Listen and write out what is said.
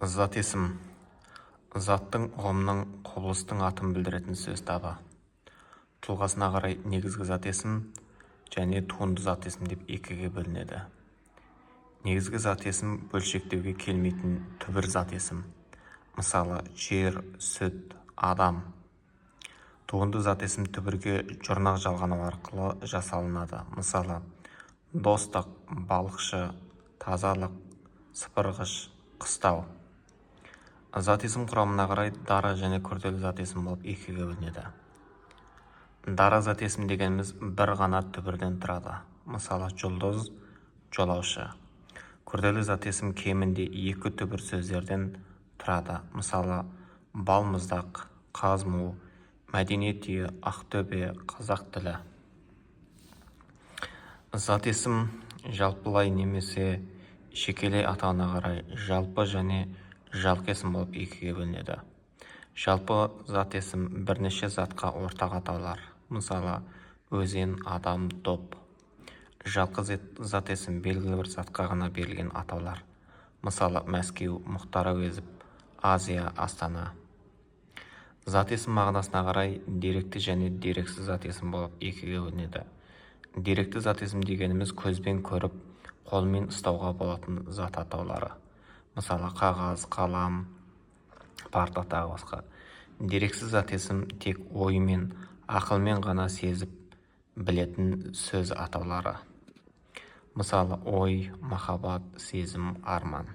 Зат есім. Заттың, ұғымның, құбылыстың атын білдіретін сөз табы. Тұлғасына қарай негізгі зат есім және туынды зат есім деп екіге бөлінеді. Негізгі зат есім бөлшектеуге келмейтін түбір зат есім. Мысалы, жер, сүт, адам. Туынды зат есім түбірге жұрнақ жалғану арқылы жасалынады. Мысалы, достық, балықшы, тазалық, сыпырғыш, қыстау. Зат есім құрамына қарай дара және күрделі зат есім болып екіге бөлінеді. Дара зат есім дегеніміз бір ғана түбірден тұрады. Мысалы, жұлдыз, жолаушы. Күрделі зат есім кемінде екі түбір сөздерден тұрады. Мысалы, балмұздақ, қазму, мәдениет үйі, ақтөбе, қазақ тілі. Зат есім жалпылай немесе жекелей атауына қарай жалпы және жалқы есім болып екіге бөлінеді. Жалпы зат есім бірнеше затқа ортақ атаулар. Мысалы, өзен, адам, топ. Жалқы зат есім белгілі бір затқа ғана берілген атаулар. Мысалы, Мәскеу, Мұхтар Әуезов, Азия, Астана. Зат есім мағынасына қарай деректі және дерексіз зат есім болып екіге бөлінеді. Деректі зат есім дегеніміз көзбен көріп, қолмен ұстауға болатын зат атаулары. Мысалы, қағаз, қалам, парта тағы басқа. Дерексіз зат есім тек оймен, ақылмен ғана сезіп білетін сөз атаулары. Мысалы, ой, махаббат, сезім, арман.